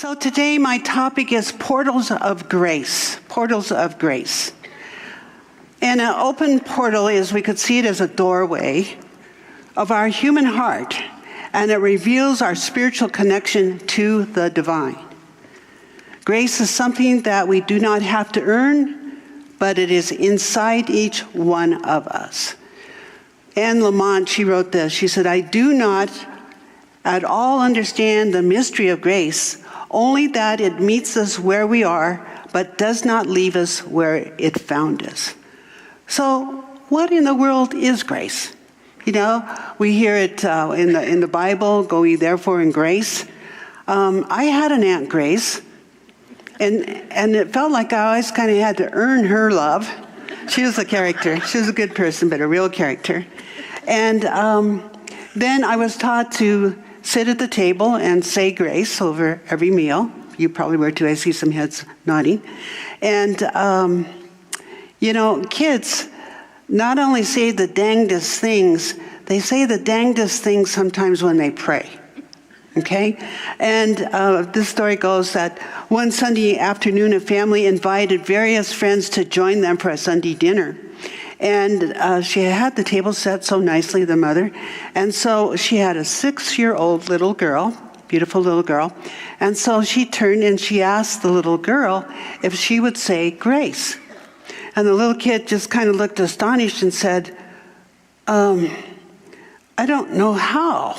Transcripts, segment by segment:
So today my topic is portals of grace. Portals of grace. And an open portal is, we could see it as a doorway of our human heart, and it reveals our spiritual connection to the divine. Grace is something that we do not have to earn, but it is inside each one of us. Anne Lamont, she wrote this. She said, "I do not at all understand the mystery of grace, only that it meets us where we are, but does not leave us where it found us." So what in the world is grace? You know, we hear it in the Bible, "Go ye therefore in grace." I had an Aunt Grace, and it felt like I always kind of had to earn her love. She was a character. She was a good person, but a real character. And then I was taught to sit at the table and say grace over every meal. You probably were too. I see some heads nodding. And, kids not only say the dangdest things, they say the dangdest things sometimes when they pray. Okay? And this story goes that one Sunday afternoon, a family invited various friends to join them for a Sunday dinner. And she had the table set so nicely, the mother. And so she had a 6-year-old little girl, beautiful little girl. And so she turned and she asked the little girl if she would say grace. And the little kid just kind of looked astonished and said, I don't know how.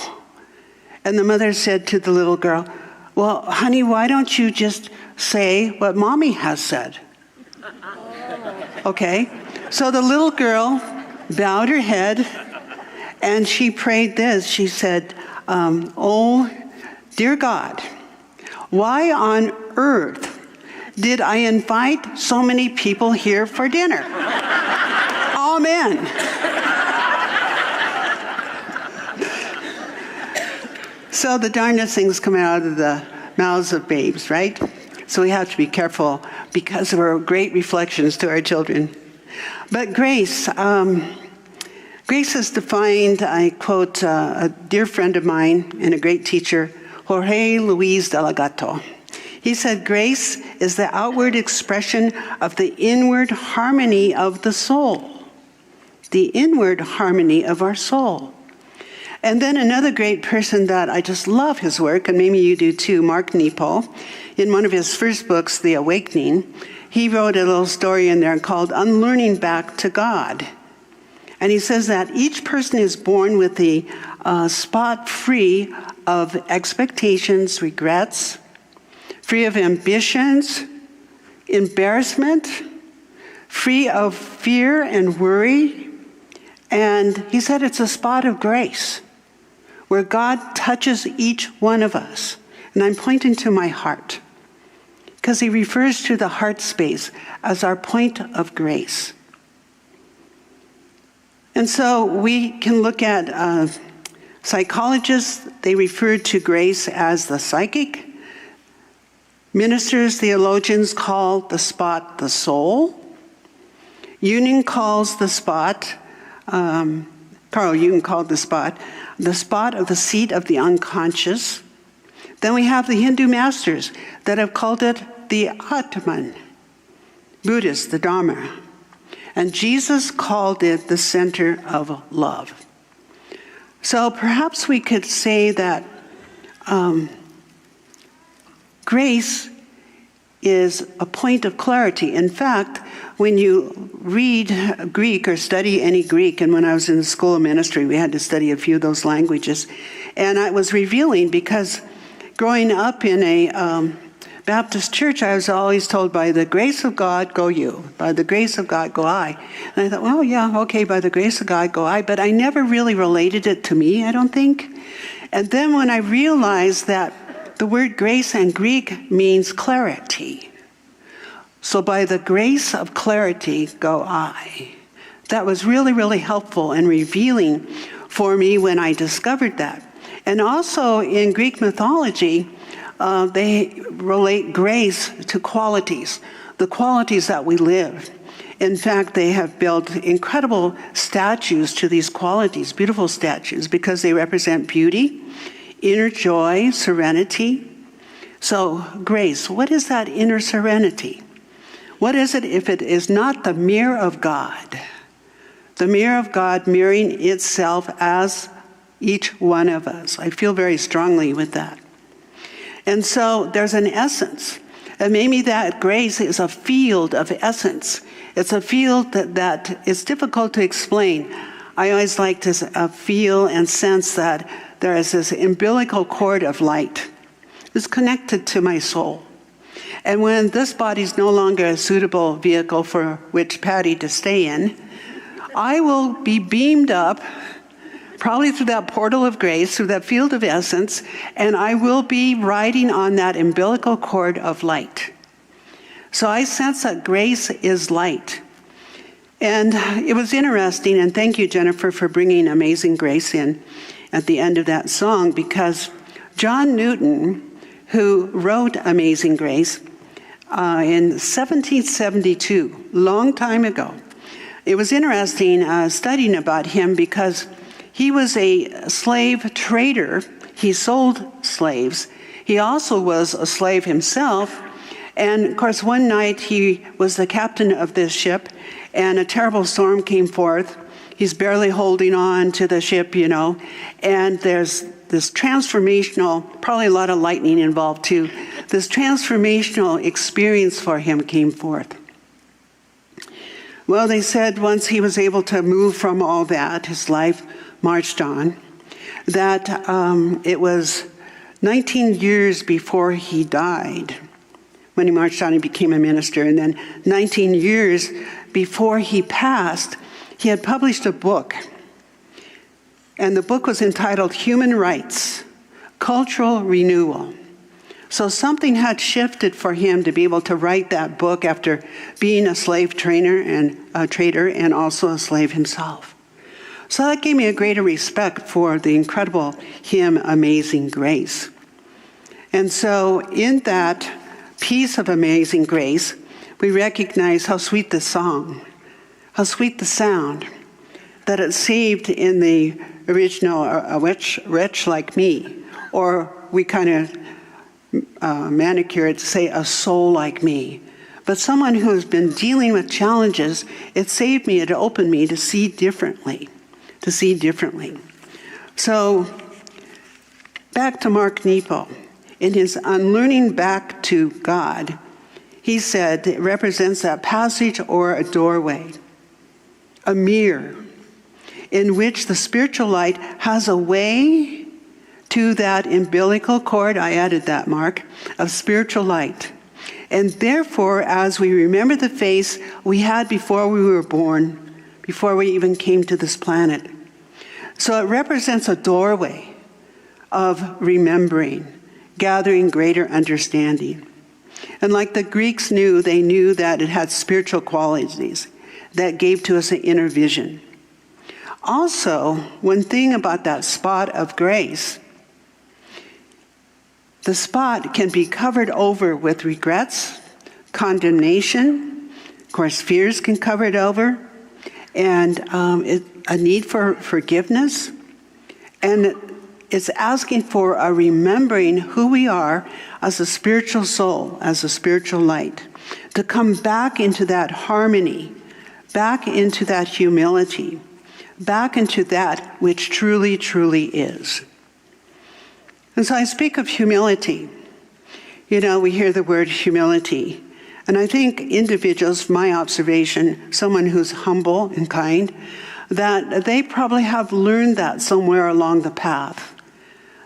And the mother said to the little girl, "Well, honey, why don't you just say what mommy has said?" Okay? So the little girl bowed her head and she prayed this. She said, "Oh, dear God, why on earth did I invite so many people here for dinner? Amen." So the darndest things come out of the mouths of babes, right? So we have to be careful because of our great reflections to our children. But grace is defined, I quote a dear friend of mine and a great teacher, Jorge Luis de la Gato. He said, "Grace is the outward expression of the inward harmony of the soul." The inward harmony of our soul. And then another great person that I just love his work, and maybe you do too, Mark Nepo, in one of his first books, The Awakening, he wrote a little story in there called Unlearning Back to God. And he says that each person is born with the spot free of expectations, regrets, free of ambitions, embarrassment, free of fear and worry. And he said it's a spot of grace where God touches each one of us. And I'm pointing to my heart, because he refers to the heart space as our point of grace. And so we can look at psychologists. They refer to grace as the psychic. Ministers, theologians call the spot the soul. Union calls the spot, Carl Jung called the spot of the seat of the unconscious. Then we have the Hindu masters that have called it the Atman, Buddhists, the Dharma. And Jesus called it the center of love. So perhaps we could say that grace is a point of clarity. In fact, when you read Greek or study any Greek, and when I was in the School of Ministry, we had to study a few of those languages, and it was revealing because growing up in a Baptist church, I was always told, by the grace of God, go you. By the grace of God, go I. And I thought, well, yeah, okay, by the grace of God, go I. But I never really related it to me, I don't think. And then when I realized that the word grace in Greek means clarity. So by the grace of clarity, go I. That was really, really helpful and revealing for me when I discovered that. And also in Greek mythology, they relate grace to qualities, the qualities that we live. In fact, they have built incredible statues to these qualities, beautiful statues, because they represent beauty, inner joy, serenity, So grace, what is that inner serenity? What is it if it is not the mirror of God? The mirror of God mirroring itself as each one of us. I feel very strongly with that. And so there's an essence. And maybe that grace is a field of essence. It's a field that is difficult to explain. I always like to feel and sense that there is this umbilical cord of light. It's connected to my soul. And when this body is no longer a suitable vehicle for which Patty to stay in, I will be beamed up, probably through that portal of grace, through that field of essence, and I will be riding on that umbilical cord of light. So I sense that grace is light. And it was interesting, and thank you, Jennifer, for bringing Amazing Grace in at the end of that song, because John Newton, who wrote Amazing Grace in 1772, long time ago, it was interesting studying about him because he was a slave trader. He sold slaves. He also was a slave himself. And of course, one night he was the captain of this ship, and a terrible storm came forth. He's barely holding on to the ship, and there's this transformational, probably a lot of lightning involved too, this transformational experience for him came forth. Well, they said once he was able to move from all that, his life marched on, that it was 19 years before he died. When he marched on, he became a minister. And then 19 years before he passed, he had published a book. And the book was entitled Human Rights, Cultural Renewal. So something had shifted for him to be able to write that book after being a slave trader and also a slave himself. So that gave me a greater respect for the incredible hymn, Amazing Grace. And so in that piece of Amazing Grace, we recognize how sweet the song, how sweet the sound, that it saved in the original a wretch like me, or we kind of manicure it to say a soul like me. But someone who has been dealing with challenges, it saved me, it opened me to see differently, So back to Mark Nepo. In his Unlearning Back to God, he said it represents a passage or a doorway, a mirror, in which the spiritual light has a way to that umbilical cord, I added that, Mark, of spiritual light. And therefore, as we remember the face we had before we were born, before we even came to this planet. So it represents a doorway of remembering, gathering greater understanding. And like the Greeks knew, they knew that it had spiritual qualities that gave to us an inner vision. Also, one thing about that spot of grace, the spot can be covered over with regrets, condemnation, of course fears can cover it over, and a need for forgiveness. And it's asking for a remembering who we are as a spiritual soul, as a spiritual light, to come back into that harmony, back into that humility, back into that which truly, truly is. And so I speak of humility. We hear the word humility. And I think individuals, my observation, someone who's humble and kind, that they probably have learned that somewhere along the path.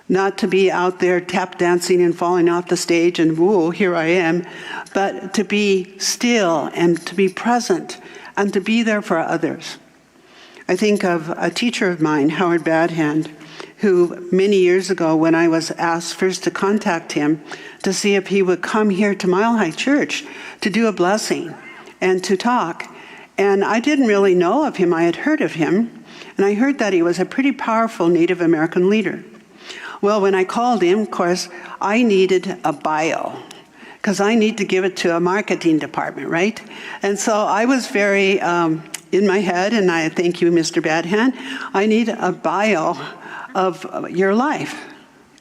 Not to be out there tap dancing and falling off the stage and, whoa, here I am, but to be still and to be present and to be there for others. I think of a teacher of mine, Howard Badhand, who many years ago, when I was asked first to contact him to see if he would come here to Mile High Church to do a blessing and to talk. And I didn't really know of him. I had heard of him, and I heard that he was a pretty powerful Native American leader. Well, when I called him, of course, I needed a bio, because I need to give it to a marketing department, right? And so I was very in my head, and I thank you, Mr. Badhand, I need a bio of your life.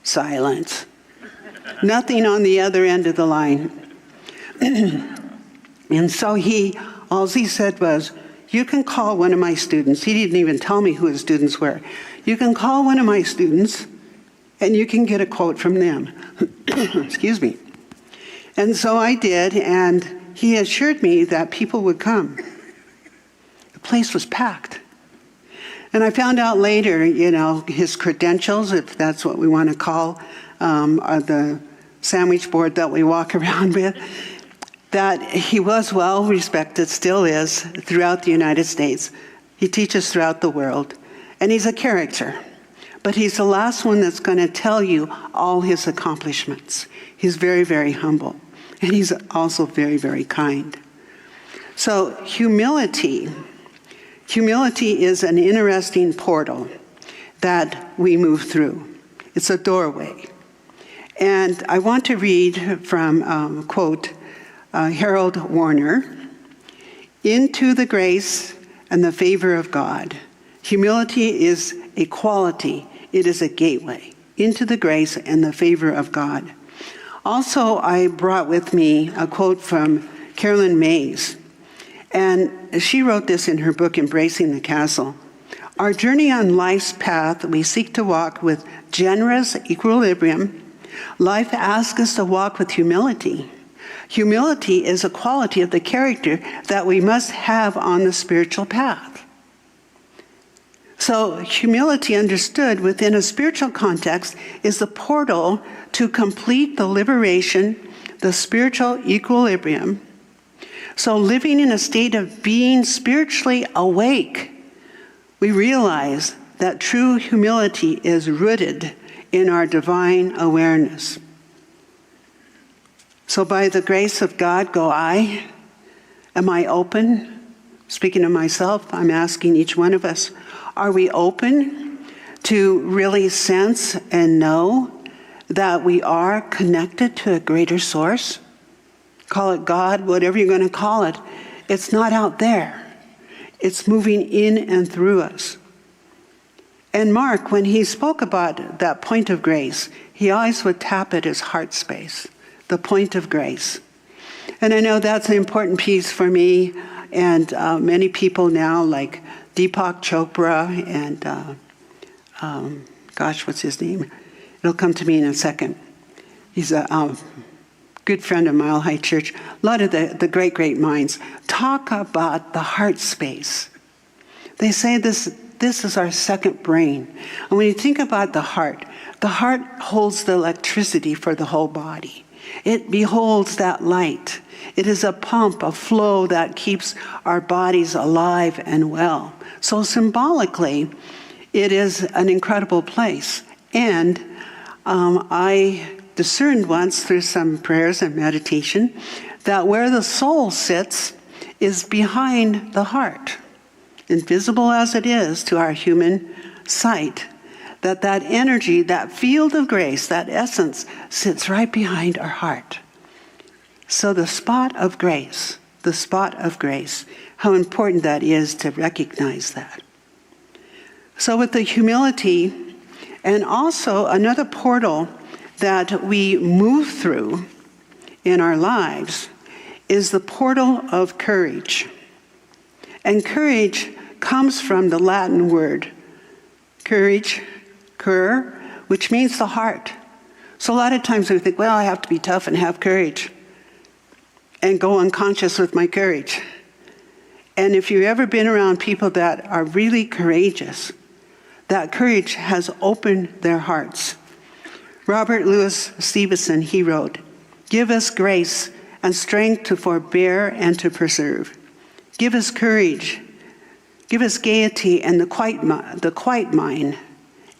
Silence. Nothing on the other end of the line. And so all he said was, you can call one of my students. He didn't even tell me who his students were. You can call one of my students and you can get a quote from them. Excuse me. And so I did, and he assured me that people would come. The place was packed. And I found out later, his credentials, if that's what we want to call the sandwich board that we walk around with, that he was well respected, still is, throughout the United States. He teaches throughout the world. And he's a character. But he's the last one that's going to tell you all his accomplishments. He's very, very humble. And he's also very, very kind. So humility is an interesting portal that we move through. It's a doorway. And I want to read from, quote, Harold Warner, into the grace and the favor of God. Humility is a quality. It is a gateway into the grace and the favor of God. Also, I brought with me a quote from Carolyn Mays. And she wrote this in her book, Embracing the Castle. Our journey on life's path, we seek to walk with generous equilibrium. Life asks us to walk with humility. Humility is a quality of the character that we must have on the spiritual path. So humility understood within a spiritual context is the portal to complete the liberation, the spiritual equilibrium. So living in a state of being spiritually awake, we realize that true humility is rooted in our divine awareness. So by the grace of God go I. Am I open? Speaking of myself, I'm asking each one of us, are we open to really sense and know that we are connected to a greater source? Call it God, whatever you're going to call it. It's not out there. It's moving in and through us. And Mark, when he spoke about that point of grace, he always would tap at his heart space, the point of grace. And I know that's an important piece for me and many people now, like Deepak Chopra and, what's his name? It'll come to me in a second. He's a good friend of Mile High Church. A lot of the great, great minds talk about the heart space. They say this is our second brain. And when you think about the heart holds the electricity for the whole body. It beholds that light. It is a pump, a flow that keeps our bodies alive and well. So symbolically, it is an incredible place. And I discerned once through some prayers and meditation that where the soul sits is behind the heart. Invisible as it is to our human sight, that energy, that field of grace, that essence sits right behind our heart. So the spot of grace, how important that is to recognize that. So with the humility, and also another portal that we move through in our lives is the portal of courage. And courage comes from the Latin word courage, cur, which means the heart. So a lot of times we think, well, I have to be tough and have courage and go unconscious with my courage. And if you've ever been around people that are really courageous, that courage has opened their hearts. Robert Louis Stevenson, he wrote, "Give us grace and strength to forbear and to preserve. Give us courage. Give us gaiety and the quiet mind,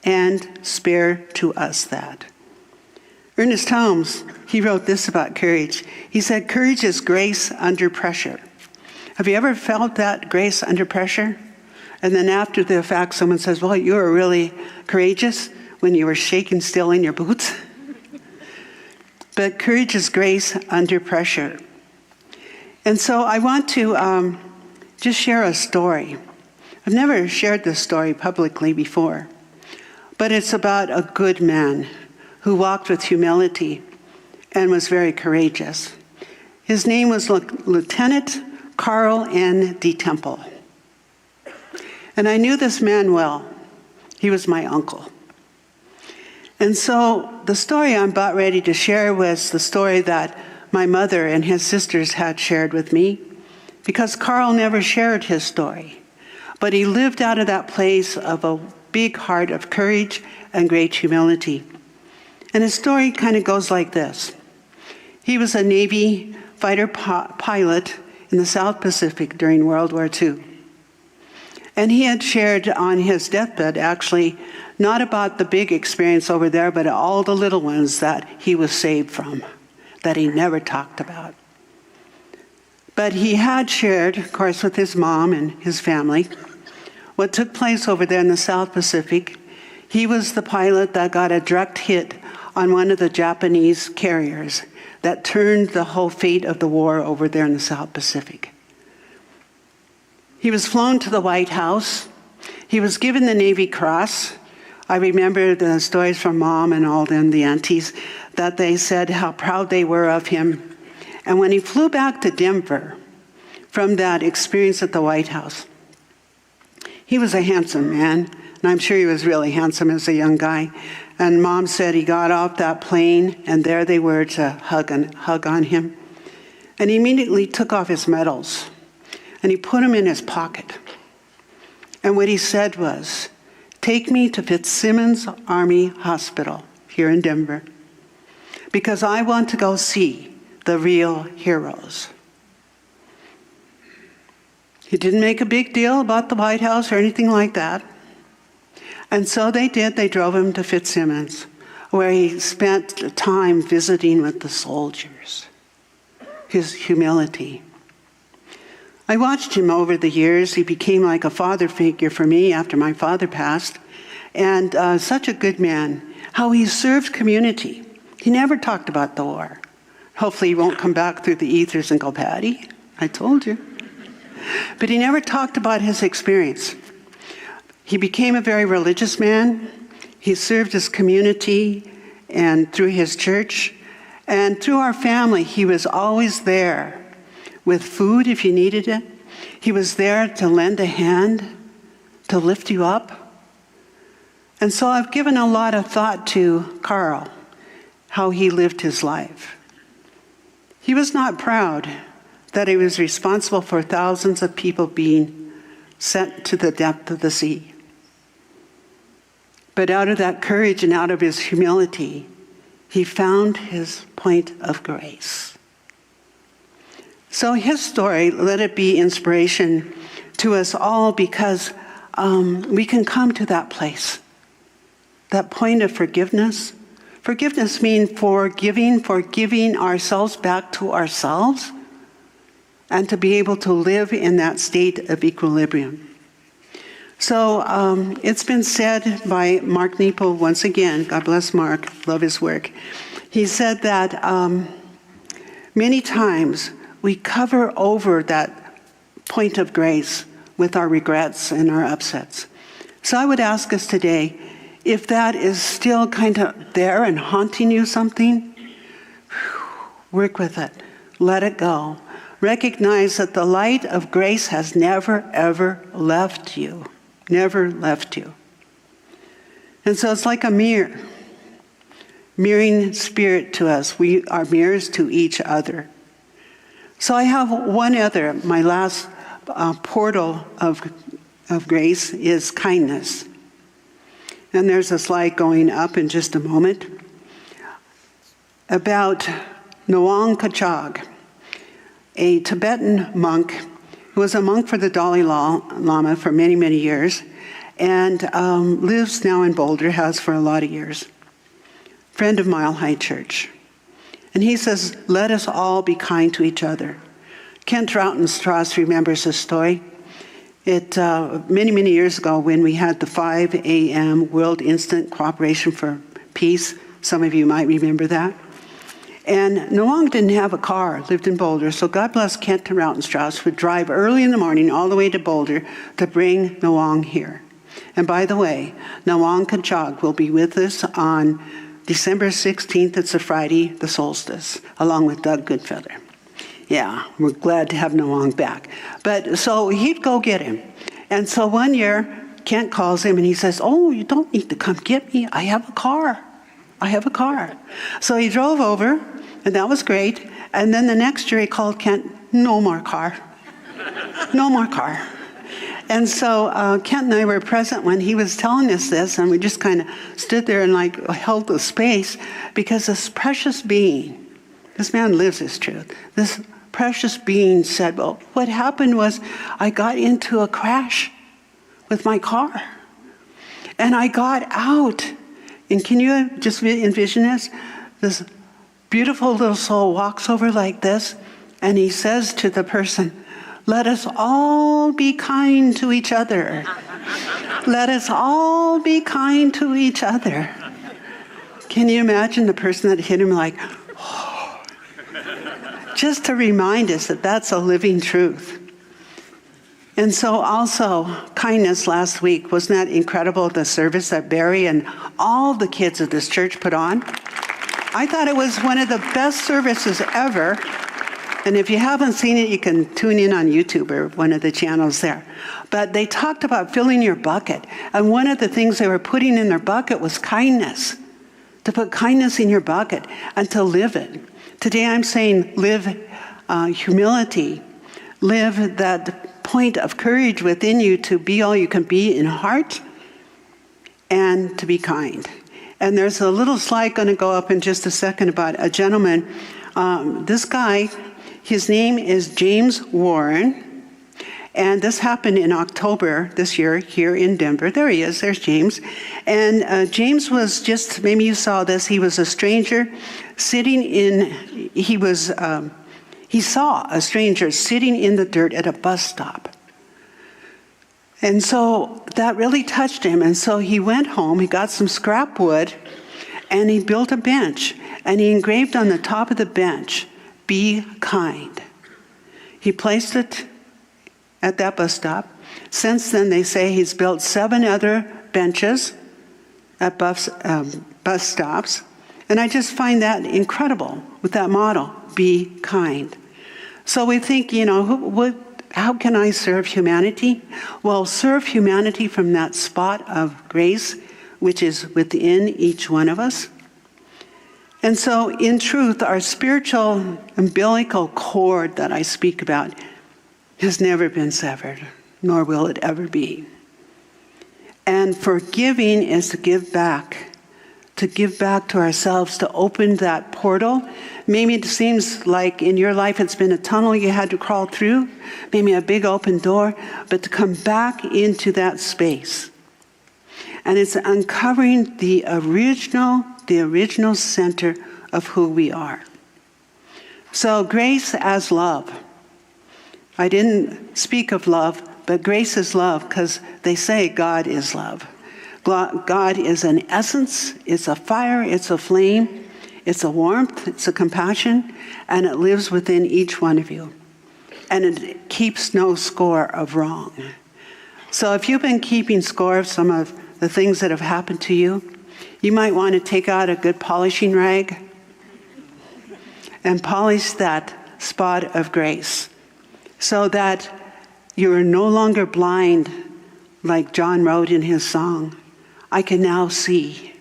and spare to us that." Ernest Holmes, he wrote this about courage. He said, "Courage is grace under pressure." Have you ever felt that grace under pressure? And then after the fact, someone says, well, you were really courageous when you were shaking still in your boots. But courage is grace under pressure. And so I want to just share a story. I've never shared this story publicly before, but it's about a good man who walked with humility and was very courageous. His name was Lieutenant Carl N. D. Temple. And I knew this man well. He was my uncle. And so the story I'm about ready to share was the story that my mother and his sisters had shared with me, because Carl never shared his story, but he lived out of that place of a big heart of courage and great humility. And his story kind of goes like this. He was a Navy fighter pilot in the South Pacific during World War II. And he had shared on his deathbed, actually, not about the big experience over there, but all the little ones that he was saved from, that he never talked about. But he had shared, of course, with his mom and his family, what took place over there in the South Pacific. He was the pilot that got a direct hit on one of the Japanese carriers that turned the whole fate of the war over there in the South Pacific. He was flown to the White House. He was given the Navy Cross. I remember the stories from Mom and all them, the aunties, that they said how proud they were of him. And when he flew back to Denver from that experience at the White House, he was a handsome man, and I'm sure he was really handsome as a young guy. And Mom said he got off that plane, and there they were to hug on him. And he immediately took off his medals, and he put them in his pocket. And what he said was, "Take me to Fitzsimmons Army Hospital here in Denver, because I want to go see the real heroes." He didn't make a big deal about the White House or anything like that. And so they did. They drove him to Fitzsimmons, where he spent time visiting with the soldiers. His humility. I watched him over the years. He became like a father figure for me after my father passed. And such a good man. How he served community. He never talked about the war. Hopefully he won't come back through the ethers and go, "Patty, I told you." But he never talked about his experience. He became a very religious man. He served his community and through his church. And through our family, he was always there with food if you needed it. He was there to lend a hand, to lift you up. And so I've given a lot of thought to Carl, how he lived his life. He was not proud that he was responsible for thousands of people being sent to the depth of the sea. But out of that courage and out of his humility, he found his point of grace. So his story, let it be inspiration to us all, because we can come to that place, that point of forgiveness. Forgiveness means forgiving ourselves back to ourselves, and to be able to live in that state of equilibrium. So it's been said by Mark Nepo once again, God bless Mark, love his work. He said that many times we cover over that point of grace with our regrets and our upsets. So I would ask us today, if that is still kind of there and haunting you something, work with it, let it go. Recognize that the light of grace has never, ever left you. Never left you. And so it's like a mirror, mirroring spirit to us. We are mirrors to each other. So I have one other, my last portal of grace is kindness. And there's a slide going up in just a moment about Noang Kachag, a Tibetan monk who was a monk for the Dalai Lama for many, many years, and lives now in Boulder, has for a lot of years. Friend of Mile High Church. And he says, let us all be kind to each other. Kent Rautenstrauss remembers this story. Many, many years ago when we had the 5 a.m. World Instant Cooperation for Peace, some of you might remember that. And Noang didn't have a car, lived in Boulder, so God bless Kent Rautenstrauss would drive early in the morning all the way to Boulder to bring Noang here. And by the way, Noang Kachag will be with us on December 16th, it's a Friday, the solstice, along with Doug Goodfeather. Yeah, we're glad to have him along back. But so he'd go get him. And so one year, Kent calls him and he says, oh, you don't need to come get me. I have a car. So he drove over, and that was great. And then the next year he called Kent, no more car. No more car. And so Kent and I were present when he was telling us this, and we just kind of stood there and held the space, because this precious being, this man lives his truth, this precious being said, well, what happened was I got into a crash with my car. And I got out. And can you just envision this? This beautiful little soul walks over like this, and he says to the person, let us all be kind to each other. Let us all be kind to each other. Can you imagine the person that hit him just to remind us that that's a living truth. And so also, kindness last week, wasn't that incredible, the service that Barry and all the kids of this church put on? I thought it was one of the best services ever. And if you haven't seen it, you can tune in on YouTube or one of the channels there. But they talked about filling your bucket. And one of the things they were putting in their bucket was kindness. To put kindness in your bucket and to live it. Today I'm saying live humility. Live that point of courage within you to be all you can be in heart and to be kind. And there's a little slide going to go up in just a second about a gentleman. This guy, his name is James Warren. And this happened in October this year here in Denver. There he is. There's James. And James was just, maybe you saw this, he was a stranger sitting in, he saw a stranger sitting in the dirt at a bus stop. And so that really touched him. And so he went home, he got some scrap wood, and he built a bench. And he engraved on the top of the bench, "Be kind." He placed it at that bus stop. Since then, they say he's built 7 other benches at bus stops. And I just find that incredible with that motto, be kind. So we think, how can I serve humanity? Well, serve humanity from that spot of grace, which is within each one of us. And so, in truth, our spiritual umbilical cord that I speak about has never been severed, nor will it ever be. And forgiving is to give back to ourselves, to open that portal. Maybe it seems like in your life it's been a tunnel you had to crawl through, maybe a big open door, but to come back into that space. And it's uncovering the original center of who we are. So grace as love. I didn't speak of love, but grace is love because they say God is love. God is an essence, it's a fire, it's a flame, it's a warmth, it's a compassion, and it lives within each one of you. And it keeps no score of wrong. So if you've been keeping score of some of the things that have happened to you, you might want to take out a good polishing rag and polish that spot of grace so that you are no longer blind, like John wrote in his song, I can now see.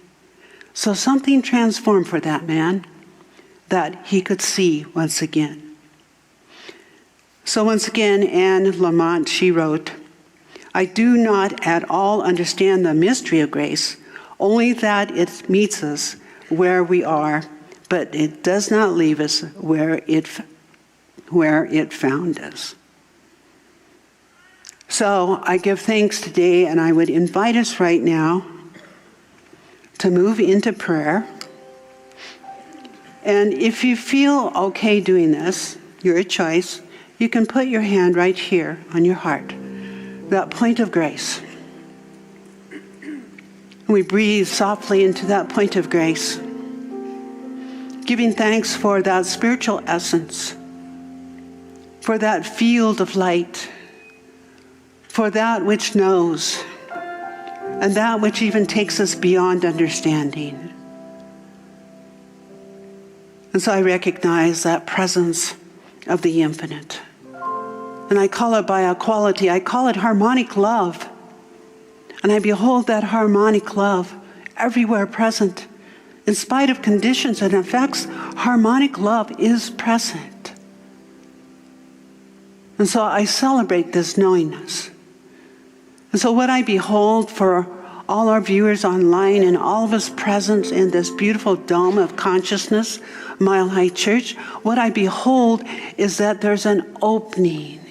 So something transformed for that man that he could see once again. So once again, Anne Lamont, she wrote, I do not at all understand the mystery of grace, only that it meets us where we are, but it does not leave us where it found us. So I give thanks today, and I would invite us right now to move into prayer. And if you feel okay doing this, your choice, you can put your hand right here on your heart, that point of grace. We breathe softly into that point of grace, giving thanks for that spiritual essence, for that field of light, for that which knows, and that which even takes us beyond understanding. And so I recognize that presence of the infinite. And I call it by a quality, I call it harmonic love. And I behold that harmonic love everywhere present. In spite of conditions and effects, harmonic love is present. And so I celebrate this knowingness. And so what I behold for all our viewers online and all of us present in this beautiful dome of consciousness, Mile High Church, what I behold is that there's an opening.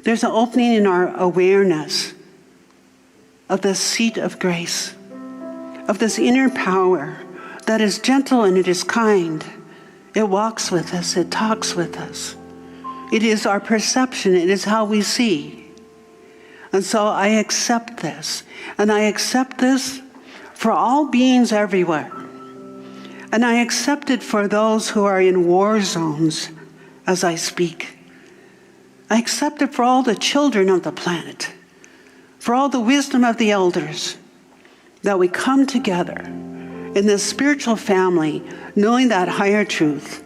There's an opening in our awareness of the seat of grace, of this inner power that is gentle and it is kind. It walks with us, it talks with us. It is our perception, it is how we see. And so I accept this, and I accept this for all beings everywhere. And I accept it for those who are in war zones as I speak. I accept it for all the children of the planet, for all the wisdom of the elders, that we come together in this spiritual family, knowing that higher truth.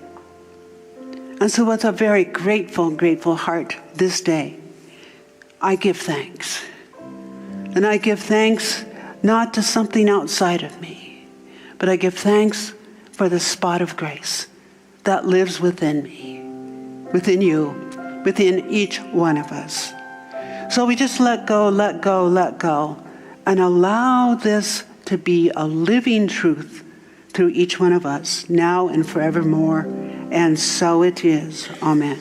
And so with a very grateful heart this day, I give thanks. And I give thanks not to something outside of me, but I give thanks for the spot of grace that lives within me, within you, within each one of us. So we just let go, and allow this to be a living truth through each one of us, now and forevermore. And so it is. Amen.